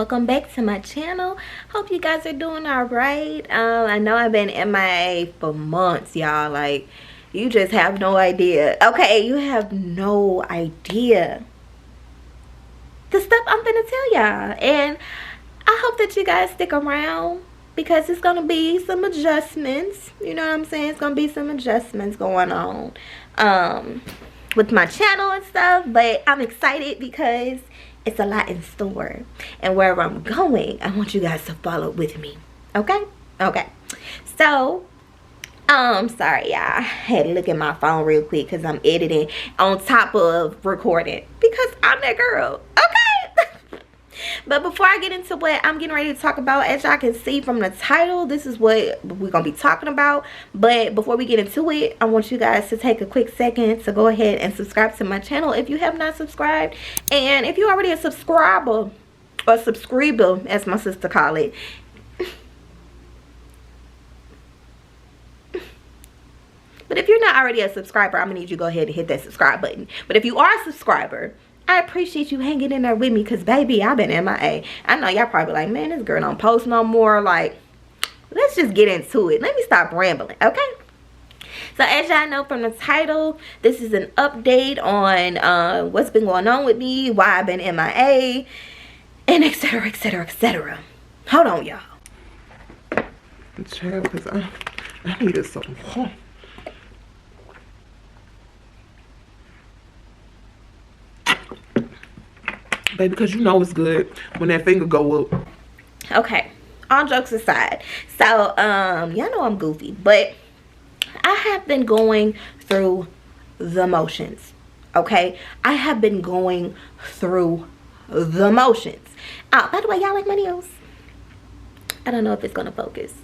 welcome back to my channel. Hope you guys are doing all right. I know I've been MIA for months, y'all. Like, you just have no idea. Okay, you have no idea the stuff I'm gonna tell y'all, and I hope that you guys stick around because it's gonna be some adjustments. You know what I'm saying? It's gonna be some adjustments going on with my channel and stuff, but I'm excited because it's a lot in store, and wherever I'm going, I want you guys to follow with me. Okay? So sorry, y'all, I had to look at my phone real quick because I'm editing on top of recording because I'm that girl. Okay. But before I get into what I'm getting ready to talk about, as y'all can see from the title, this is what we're gonna be talking about. But before we get into it, I want you guys to take a quick second to go ahead and subscribe to my channel if you have not subscribed. And if you're already a subscriber, or subscriber as my sister call it, but if you're not already a subscriber, I'm gonna need you to go ahead and hit that subscribe button. But if you are a subscriber, I appreciate you hanging in there with me because, baby, I've been MIA. I know y'all probably like, man, this girl don't post no more. Like, let's just get into it. Let me stop rambling, okay? So, as y'all know from the title, this is an update on what's been going on with me, why I've been MIA, and etc, etc, etc. Hold on, y'all. Child, because I needed something. Baby, because you know it's good when that finger go up. Okay, all jokes aside, so y'all know I'm goofy, but I have been going through the motions. Okay, I have been going through the motions. By the way, y'all like my nails? I don't know if it's gonna focus.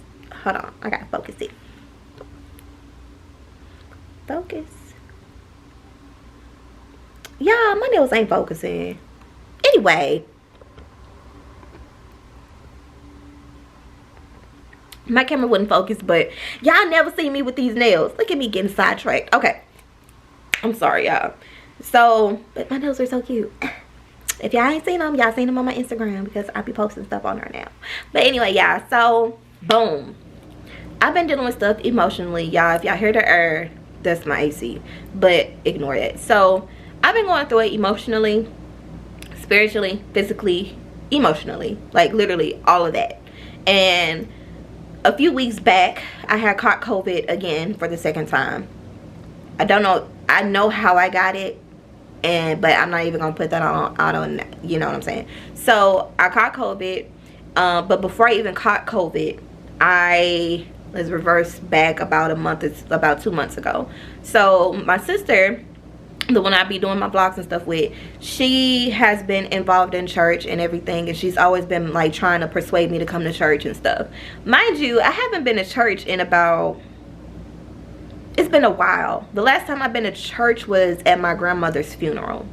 Hold on, I gotta focus it. Focus. Y'all, my nails ain't focusing. Anyway, my camera wouldn't focus, but y'all never see me with these nails. Look at me getting sidetracked. Okay, I'm sorry, y'all. So, but my nails are so cute. If y'all ain't seen them, y'all seen them on my Instagram because I be posting stuff on there now. But anyway, y'all, so boom, I've been dealing with stuff emotionally, y'all. If y'all hear the that's my AC, but ignore that. So I've been going through it emotionally, spiritually, physically, emotionally, like literally all of that. And a few weeks back, I had caught COVID again for the second time. I don't know, I know how I got it, but I'm not even gonna put that on, you know what I'm saying? So I caught COVID, but before I even caught COVID, let's reverse back about 2 months ago. So my sister, the one I be doing my vlogs and stuff with, she has been involved in church and everything, and she's always been like trying to persuade me to come to church and stuff. Mind you, I haven't been to church in it's been a while. The last time I've been to church was at my grandmother's funeral,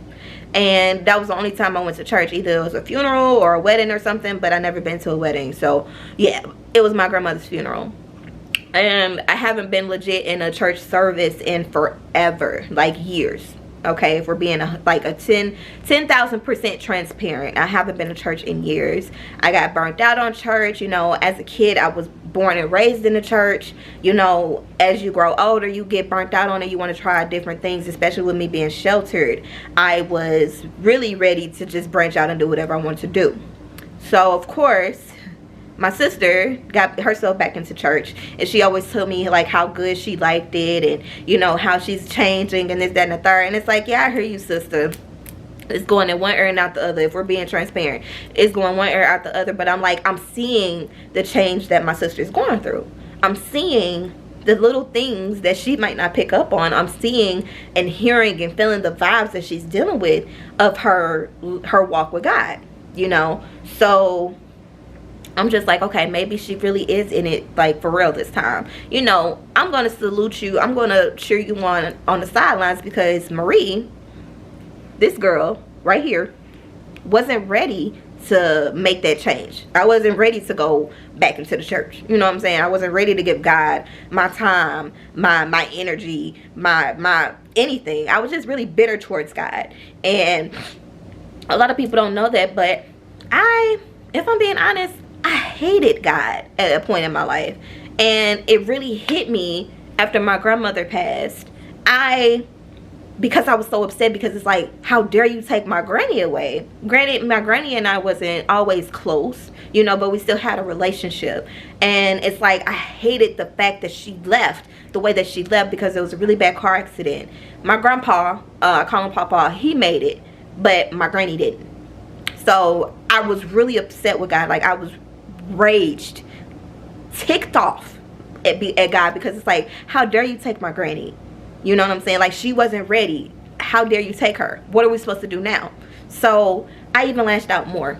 and that was the only time I went to church. Either it was a funeral or a wedding or something, but I never been to a wedding. So yeah, it was my grandmother's funeral. And I haven't been legit in a church service in forever, like years. Okay, if we're being like a 10,000% transparent, I haven't been to church in years. I got burnt out on church. You know, as a kid, I was born and raised in the church. You know, as you grow older, you get burnt out on it. You want to try different things, especially with me being sheltered. I was really ready to just branch out and do whatever I wanted to do. So, of course, my sister got herself back into church, and she always told me like how good she liked it, and you know how she's changing and this, that, and the third. And it's like, yeah, I hear you, sister. It's going in one ear and out the other. If we're being transparent, it's going one ear out the other. But I'm like, I'm seeing the change that my sister's going through. I'm seeing the little things that she might not pick up on. I'm seeing and hearing and feeling the vibes that she's dealing with of her walk with God, you know. So I'm just like, okay, maybe she really is in it, like, for real this time. You know, I'm going to salute you. I'm going to cheer you on the sidelines because Marie, this girl right here, wasn't ready to make that change. I wasn't ready to go back into the church. You know what I'm saying? I wasn't ready to give God my time, my energy, my anything. I was just really bitter towards God. And a lot of people don't know that, but I if I'm being honest, I hated God at a point in my life. And it really hit me after my grandmother passed. Because I was so upset, because it's like, how dare you take my granny away? Granted, my granny and I wasn't always close, you know, but we still had a relationship. And it's like, I hated the fact that she left the way that she left, because it was a really bad car accident. My grandpa, I call him Papa, he made it, but my granny didn't. So I was really upset with God. Like, I was raged, ticked off at God, because it's like, how dare you take my granny? You know what I'm saying? Like, she wasn't ready. How dare you take her? What are we supposed to do now? So I even lashed out more.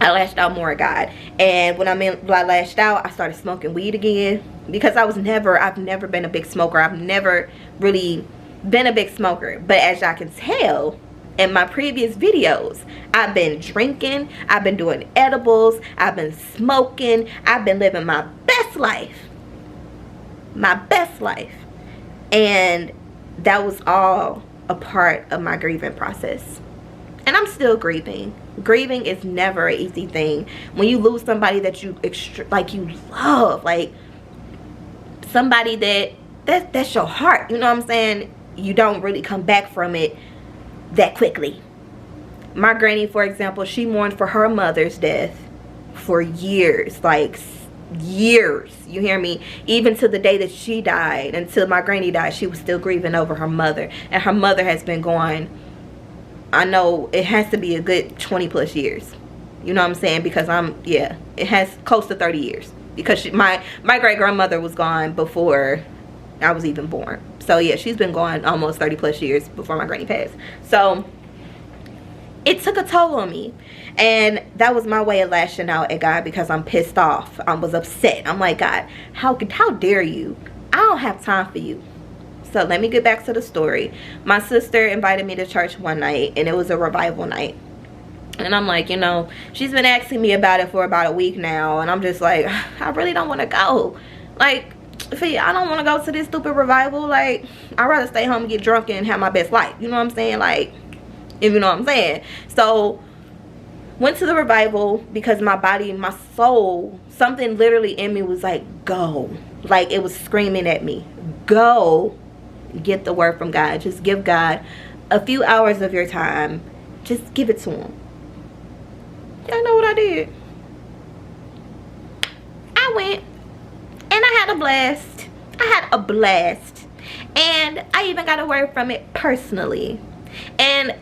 I lashed out more at God. And when I lashed out, I started smoking weed again, because I've never been a big smoker. I've never really been a big smoker. But as y'all can tell in my previous videos, I've been drinking, I've been doing edibles, I've been smoking, I've been living my best life. My best life. And that was all a part of my grieving process. And I'm still grieving. Grieving is never an easy thing. When you lose somebody that you love, like somebody that's your heart, you know what I'm saying? You don't really come back from it that quickly. My granny, for example, she mourned for her mother's death for years, like years, you hear me? Even to the day that she died, until my granny died, she was still grieving over her mother. And her mother has been gone, I know it has to be a good 20 plus years, you know what I'm saying? Because it has close to 30 years, because my great grandmother was gone before I was even born. So yeah, she's been gone almost 30 plus years before my granny passed. So it took a toll on me. And that was my way of lashing out at God, because I'm pissed off. I was upset. I'm like, God, how dare you? I don't have time for you. So let me get back to the story. My sister invited me to church one night, and it was a revival night. And I'm like, you know, she's been asking me about it for about a week now, and I'm just like, I really don't want to go. Like, I don't want to go to this stupid revival. Like, I'd rather stay home and get drunk and have my best life. You know what I'm saying? Like, if you know what I'm saying. So went to the revival, because my body, my soul, something literally in me was like, go. Like, it was screaming at me, go get the word from God. Just give God a few hours of your time. Just give it to him. Y'all know what I did? I went and I had a blast. I had a blast. And I even got a word from it personally. And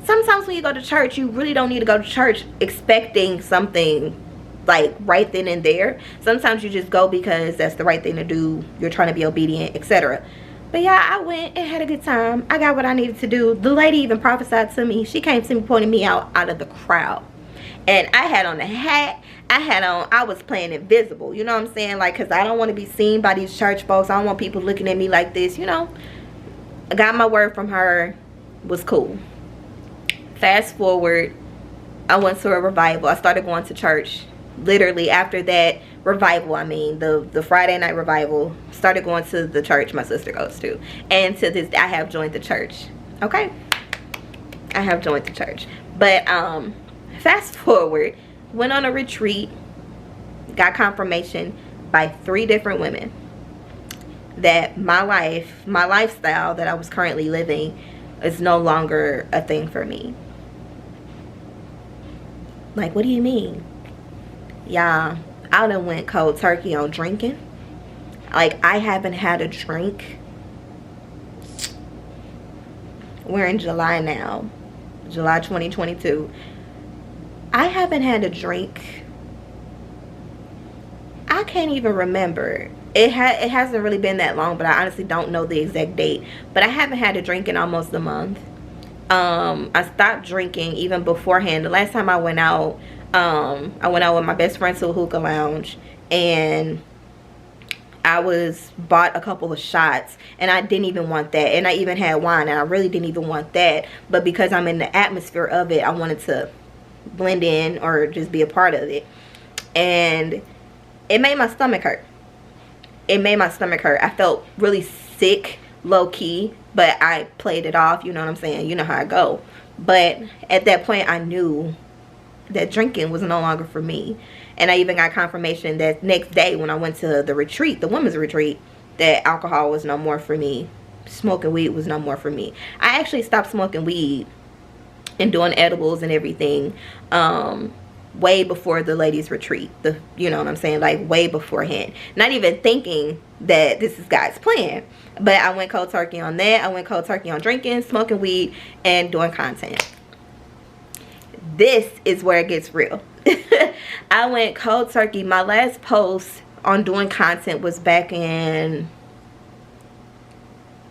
sometimes when you go to church, you really don't need to go to church expecting something like right then and there. Sometimes you just go because that's the right thing to do. You're trying to be obedient, etc. But yeah, I went and had a good time. I got what I needed to do. The lady even prophesied to me. She came to me, pointing me out of the crowd. And I had on a hat. I was playing invisible. You know what I'm saying? Like, because I don't want to be seen by these church folks. I don't want people looking at me like this, you know. I got my word from her. Was cool. Fast forward, I went to a revival. I started going to church literally after that revival. I mean, the Friday night revival. Started going to the church my sister goes to. And to this day, I have joined the church. Okay? I have joined the church. But fast forward, went on a retreat. Got confirmation by 3 different women that my lifestyle that I was currently living is no longer a thing for me. Like, what do you mean? Yeah, I done went cold turkey on drinking. Like, I haven't had a drink. We're in July now. July 2022. I haven't had a drink. I can't even remember. It hasn't really been that long, but I honestly don't know the exact date. But I haven't had a drink in almost a month. I stopped drinking even beforehand. The last time I went out with my best friend to a hookah lounge, and I bought a couple of shots, and I didn't even want that. And I even had wine, and I really didn't even want that. But because I'm in the atmosphere of it, I wanted to blend in or just be a part of it. And it made my stomach hurt. It made my stomach hurt. I felt really sick, low key, but I played it off. You know what I'm saying? You know how I go. But at that point, I knew that drinking was no longer for me. And I even got confirmation that next day when I went to the retreat, the women's retreat, that alcohol was no more for me. Smoking weed was no more for me. I actually stopped smoking weed and doing edibles and everything way before the ladies retreat. You know what I'm saying? Like way beforehand. Not even thinking that this is God's plan. But I went cold turkey on that. I went cold turkey on drinking, smoking weed, and doing content. This is where it gets real. I went cold turkey. My last post on doing content was back in,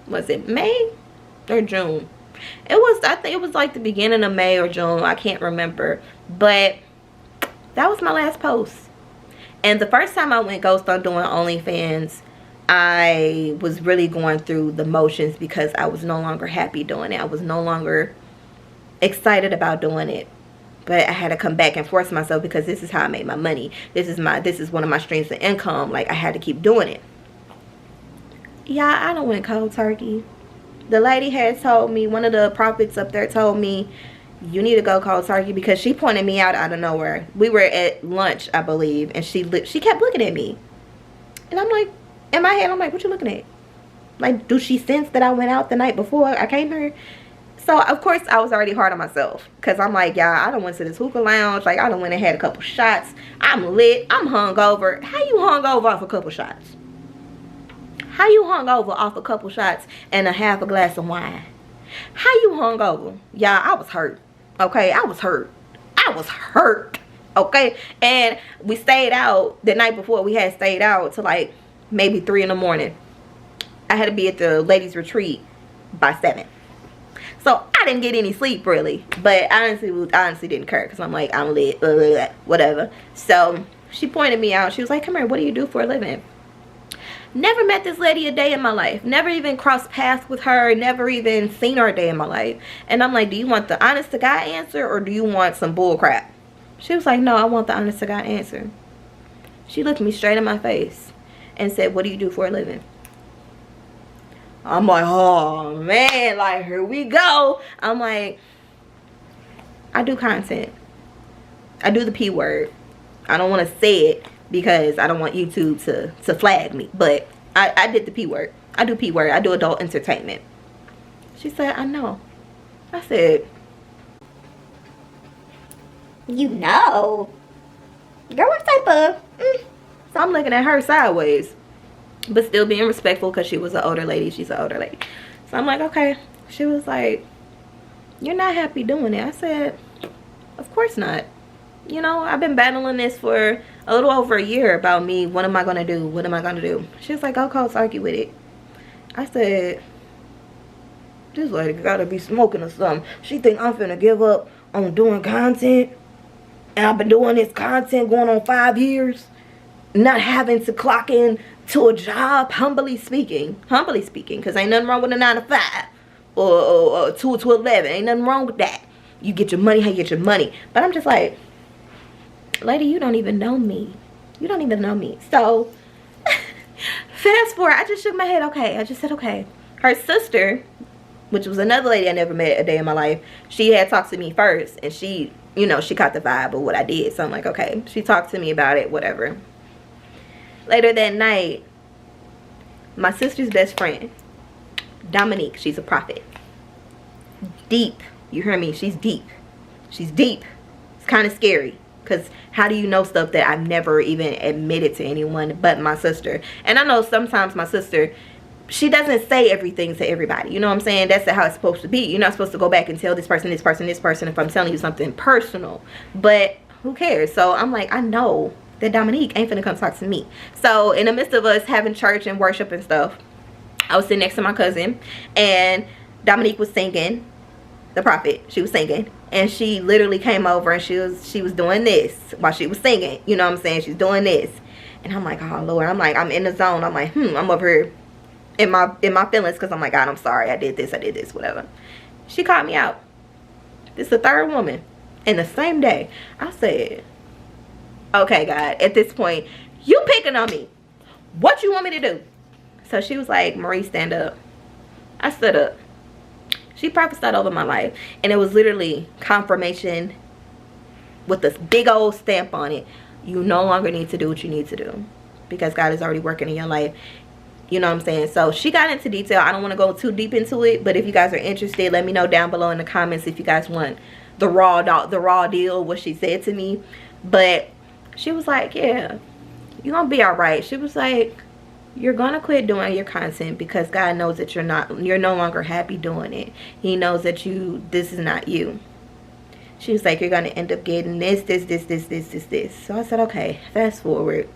was it May or June? It was, I think it was like the beginning of May or June. I can't remember. But that was my last post. And the first time I went ghost on doing OnlyFans, I was really going through the motions because I was no longer happy doing it. I was no longer excited about doing it. But I had to come back and force myself because this is how I made my money. This is one of my streams of income. Like, I had to keep doing it. Yeah, I done went cold turkey. The lady had told me, one of the prophets up there told me, you need to go cold turkey, because she pointed me out of nowhere. We were at lunch, I believe, and she kept looking at me. And I'm like, in my head, I'm like, what you looking at? Like, do she sense that I went out the night before I came here? So, of course, I was already hard on myself. Because I'm like, y'all, I done went to this hookah lounge. Like, I done went and had a couple shots. I'm lit. I'm hungover. How you hungover off a couple shots? How you hungover off a couple shots and a half a glass of wine? How you hungover? Y'all, I was hurt. Okay, I was hurt. I was hurt. Okay, and we stayed out the night before. We had stayed out till like maybe 3 in the morning. I had to be at the ladies retreat by 7. So I didn't get any sleep really, but I honestly didn't care because I'm like, I'm lit, whatever. So she pointed me out. She was like, come here, what do you do for a living? Never met this lady a day in my life. Never even crossed paths with her. Never even seen her a day in my life. And I'm like, do you want the honest to God answer or do you want some bull crap? She was like, no, I want the honest to God answer. She looked me straight in my face and said, what do you do for a living? I'm like, oh man, like, here we go. I'm like, I do content. I do the P word. I don't want to say it because I don't want YouTube to flag me. But I did the P word. I do P word. I do adult entertainment. She said, I know. I said, you know. Girl, what type of... So I'm looking at her sideways, but still being respectful because she was an older lady. She's an older lady. So I'm like, okay. She was like, you're not happy doing it. I said, of course not. You know, I've been battling this for a little over a year about me. What am I going to do? What am I going to do? She was like, go cold turkey with it. I said, this lady got to be smoking or something. She think I'm finna give up on doing content. And I've been doing this content going on 5 years. Not having to clock in to a job, humbly speaking, because ain't nothing wrong with a 9 to 5 or 2 to 11. Ain't nothing wrong with that. You get your money how you get your money. But I'm just like, lady, you don't even know me. You don't even know me. So fast forward, I just shook my head. Okay, I just said okay. Her sister, which was another lady I never met a day in my life, she had talked to me first, and she, you know, she caught the vibe of what I did. So I'm like, okay. She talked to me about it, whatever. Later that night, my sister's best friend, Dominique, she's a prophet. Deep. You hear me? She's deep. She's deep. It's kind of scary. Because how do you know stuff that I've never even admitted to anyone but my sister? And I know sometimes my sister, she doesn't say everything to everybody. You know what I'm saying? That's how it's supposed to be. You're not supposed to go back and tell this person, this person, this person if I'm telling you something personal. But who cares? So I'm like, I know that Dominique ain't finna come talk to me. So in the midst of us having church and worship and stuff, I was sitting next to my cousin, and Dominique was singing, the prophet, she was singing, and she literally came over and she was doing this while she was singing. You know what I'm saying? She's doing this. And I'm like, oh Lord, I'm like, I'm in the zone. I'm like, I'm over here in my feelings, because I'm like, God, I'm sorry, I did this, whatever. She called me out. This is the 3rd woman in the same day. I said, okay, God, at this point, you picking on me. What you want me to do? So she was like, Marie, stand up. I stood up. She prophesied over my life. And it was literally confirmation with this big old stamp on it. You no longer need to do what you need to do, because God is already working in your life. You know what I'm saying? So she got into detail. I don't want to go too deep into it, but if you guys are interested, let me know down below in the comments if you guys want the raw deal, what she said to me. But she was like, yeah, you're gonna be all right. She was like, you're gonna quit doing your content because God knows that you're no longer happy doing it. He knows that this is not you. She was like, you're gonna end up getting this. So I said, okay, fast forward,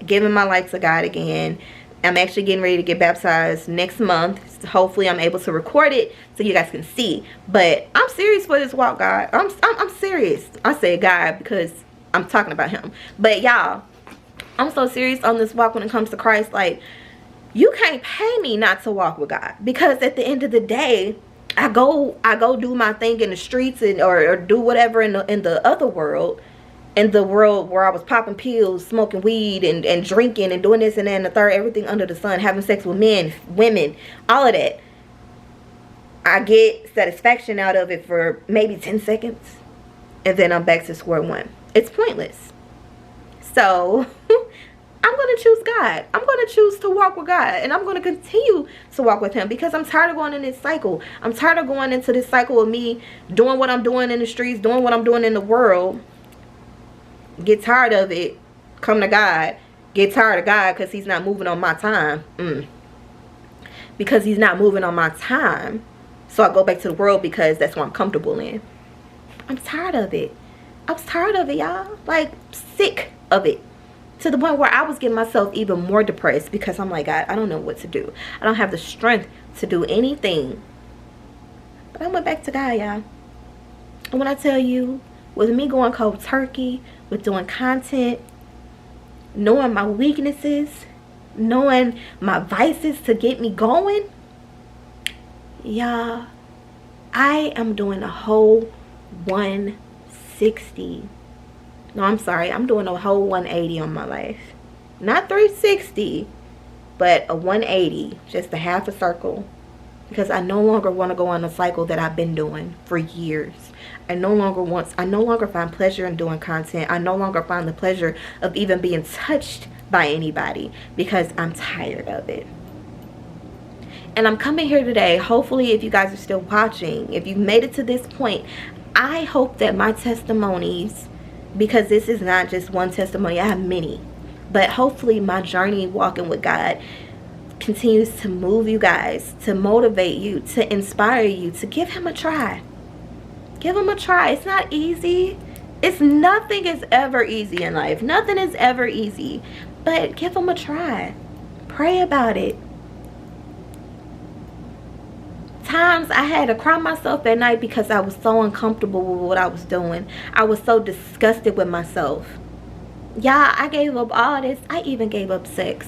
giving my life to God again. I'm actually getting ready to get baptized next month. So hopefully I'm able to record it so you guys can see. But I'm serious for this walk, God. I'm serious. I say God because I'm talking about him. But y'all, I'm so serious on this walk when it comes to Christ. Like, you can't pay me not to walk with God, because at the end of the day, I go do my thing in the streets or do whatever in the other world. In the world where I was popping pills, smoking weed, and drinking, and doing this and that and the third, everything under the sun, having sex with men, women, all of that. I get satisfaction out of it for maybe 10 seconds. And then I'm back to square one. It's pointless. So, I'm going to choose God. I'm going to choose to walk with God. And I'm going to continue to walk with him, because I'm tired of going in this cycle. I'm tired of going into this cycle of me doing what I'm doing in the streets, doing what I'm doing in the world. Get tired of it, come to God. Get tired of God because he's not moving on my time. Because he's not moving on my time, so I go back to the world because that's what I'm comfortable in. I'm tired of it. I was tired of it, y'all. Like, sick of it. To the point where I was getting myself even more depressed, because I'm like, God, I don't know what to do. I don't have the strength to do anything. But I went back to God, y'all. And when I tell you, with me going cold turkey, with doing content, knowing my weaknesses, knowing my vices to get me going, y'all, I am doing a whole 160. No, I'm sorry, I'm doing a whole 180 on my life. Not 360, but a 180, just a half a circle. Because I no longer want to go on a cycle that I've been doing for years. I no longer find pleasure in doing content. I no longer find the pleasure of even being touched by anybody, because I'm tired of it. And I'm coming here today, hopefully, if you guys are still watching, if you've made it to this point, I hope that my testimonies, because this is not just one testimony, I have many, but hopefully my journey walking with God continues to move you guys, to motivate you, to inspire you, to give him a try. Give him a try. It's not easy. Nothing is ever easy in life. Nothing is ever easy. But give him a try. Pray about it. Times I had to cry myself at night because I was so uncomfortable with what I was doing. I was so disgusted with myself. Y'all, I gave up all this. I even gave up sex.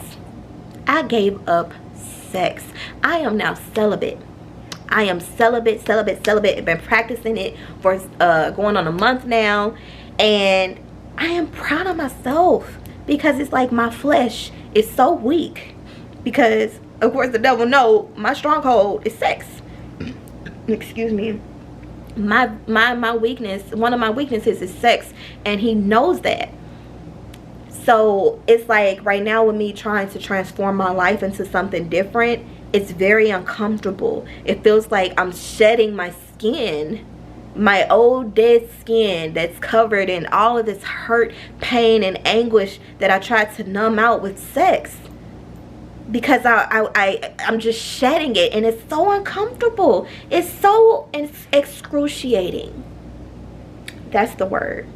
I gave up sex. I am now celibate. I am celibate. I've been practicing it for going on a month now, and I am proud of myself, because it's like my flesh is so weak, because of course the devil knows my stronghold is sex. Excuse me. My weakness, one of my weaknesses is sex, and he knows that. So it's like right now with me trying to transform my life into something different, it's very uncomfortable. It feels like I'm shedding my skin, my old dead skin that's covered in all of this hurt, pain, and anguish that I tried to numb out with sex. Because I'm just shedding it, and it's so uncomfortable. It's so excruciating. That's the word.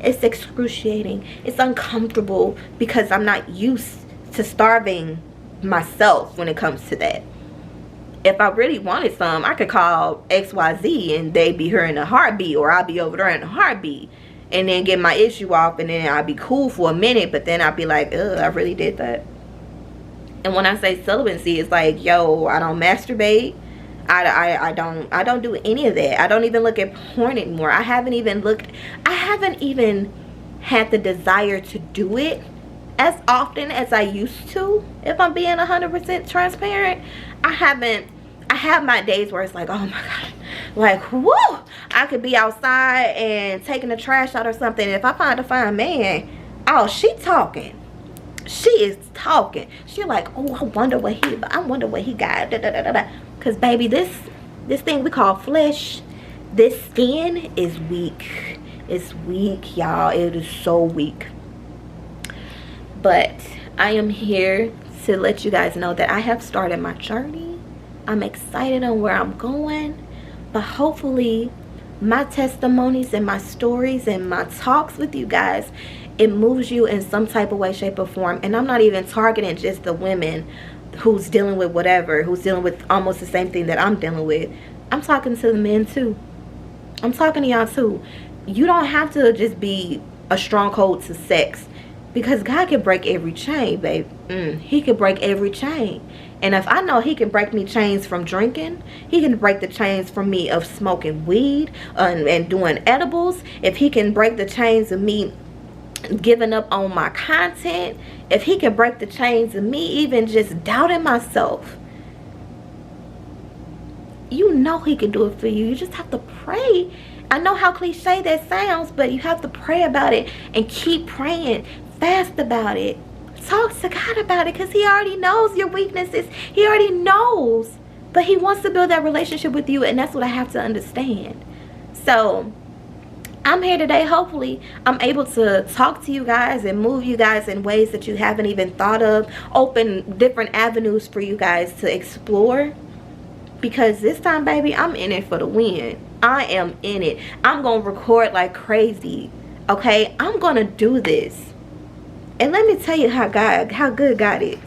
It's excruciating. It's uncomfortable because I'm not used to starving myself when it comes to that. If I really wanted some, I could call XYZ and they'd be here in a heartbeat, or I'll be over there in a heartbeat, and then get my issue off, and then I'll be cool for a minute, but then I'll be like, ugh, I really did that. And when I say celibacy, it's like, yo, I don't masturbate. I don't do any of that. I don't even look at porn anymore. I haven't even had the desire to do it as often as I used to. If I'm being 100% transparent, I have my days where it's like, oh my God, like, whoa, I could be outside and taking the trash out or something. If I find a fine man, oh, she talking. She is talking. She like, oh, I wonder what he got. Da, da, da, da, da. Cause baby, this thing we call flesh, this skin is weak. It's weak, y'all. It is so weak. But I am here to let you guys know that I have started my journey. I'm excited on where I'm going. But hopefully my testimonies and my stories and my talks with you guys, it moves you in some type of way, shape, or form. And I'm not even targeting just the women who's dealing with whatever, who's dealing with almost the same thing that I'm dealing with. I'm talking to the men too. I'm talking to y'all too. You don't have to just be a stronghold to sex, because God can break every chain, babe. He can break every chain. And if I know he can break me chains from drinking, he can break the chains from me of smoking weed and doing edibles. If he can break the chains of me giving up on my content, if he can break the chains of me even just doubting myself, you know he can do it for you. You just have to pray. I know how cliche that sounds, but you have to pray about it and keep praying. Fast about it. Talk to God about it, because he already knows your weaknesses. He already knows. But he wants to build that relationship with you, and that's what I have to understand. So I'm here today. Hopefully I'm able to talk to you guys and move you guys in ways that you haven't even thought of. Open different avenues for you guys to explore. Because this time, baby, I'm in it for the win. I am in it. I'm going to record like crazy. Okay? I'm going to do this. And let me tell you how good God is.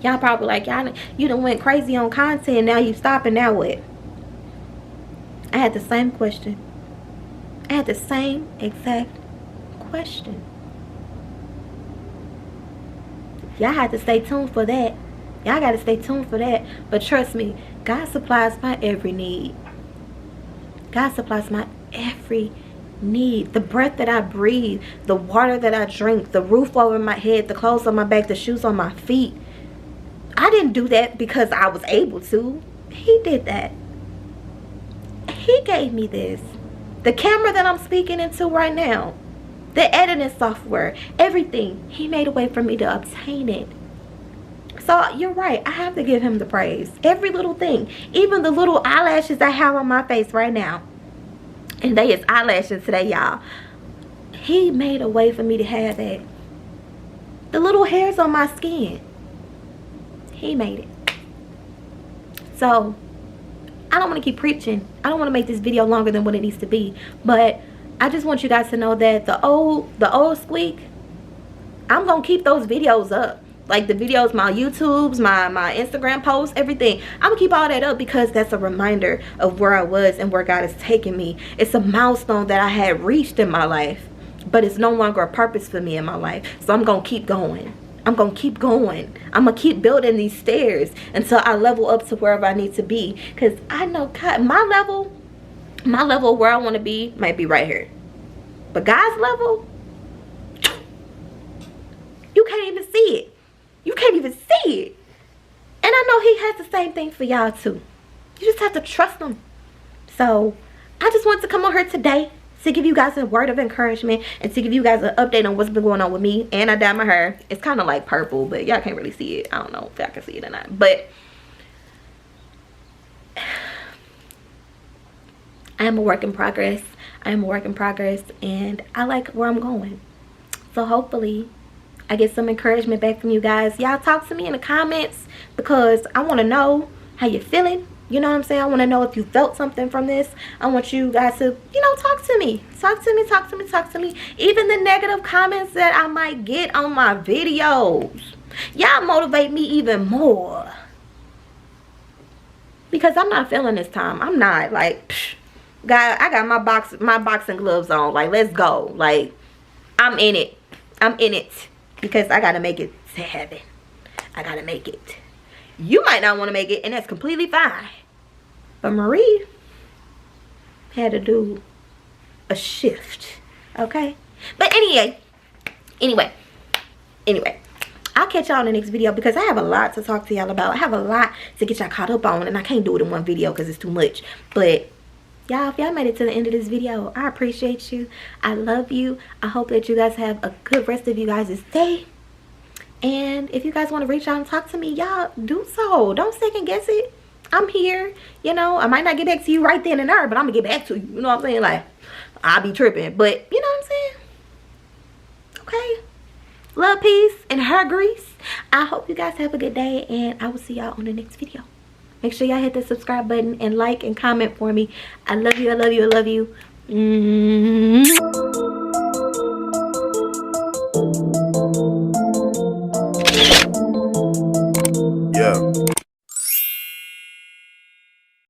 Y'all probably like, y'all, you done went crazy on content. Now you stopping. Now what? I had the same question. I had the same exact question. Y'all had to stay tuned for that. Y'all got to stay tuned for that. But trust me, God supplies my every need. God supplies my every need. The breath that I breathe, the water that I drink, the roof over my head, the clothes on my back, the shoes on my feet. I didn't do that because I was able to. He did that. He gave me this. The camera that I'm speaking into right now, the editing software, everything. He made a way for me to obtain it. So you're right. I have to give him the praise. Every little thing. Even the little eyelashes I have on my face right now. And they is eyelashes today, y'all. He made a way for me to have that. The little hairs on my skin. He made it. So I don't want to keep preaching. I don't want to make this video longer than what it needs to be. But I just want you guys to know that the old squeak, I'm going to keep those videos up. Like the videos, my YouTubes, my Instagram posts, everything. I'm going to keep all that up because that's a reminder of where I was and where God has taken me. It's a milestone that I had reached in my life. But it's no longer a purpose for me in my life. So I'm going to keep going. I'm going to keep going. I'm going to keep building these stairs until I level up to wherever I need to be. Because I know God, my level where I want to be might be right here. But God's level, you can't even see it. You can't even see it. And I know he has the same thing for y'all too. You just have to trust him. So I just wanted to come on here today to give you guys a word of encouragement and to give you guys an update on what's been going on with me. And I dyed my hair. It's kind of like purple, but y'all can't really see it. I don't know if y'all can see it or not. But I am a work in progress. I am a work in progress, and I like where I'm going. So hopefully I get some encouragement back from you guys. Y'all talk to me in the comments because I want to know how you're feeling. You know what I'm saying? I want to know if you felt something from this. I want you guys to, you know, talk to me. Talk to me, talk to me, talk to me. Even the negative comments that I might get on my videos. Y'all motivate me even more. Because I'm not feeling this time. I'm not like, God, I got my boxing gloves on. Like, let's go. Like, I'm in it. I'm in it. Because I got to make it to heaven. I got to make it. You might not want to make it, and that's completely fine. But Marie had to do a shift. Okay? But anyway. I'll catch y'all in the next video because I have a lot to talk to y'all about. I have a lot to get y'all caught up on, and I can't do it in one video because it's too much. But Y'all, if y'all made it to the end of this video, I appreciate you. I love you. I hope that you guys have a good rest of you guys' day. And if you guys want to reach out and talk to me, y'all do so. Don't second guess it. I'm here. You know, I might not get back to you right then and there, but I'm gonna get back to you. You know what I'm saying? Like, I'll be tripping, but you know what I'm saying? Okay. Love, peace, and hair grease. I hope you guys have a good day, and I will see y'all on the next video. Make sure y'all hit the subscribe button and like and comment for me. I love you. I love you. I love you.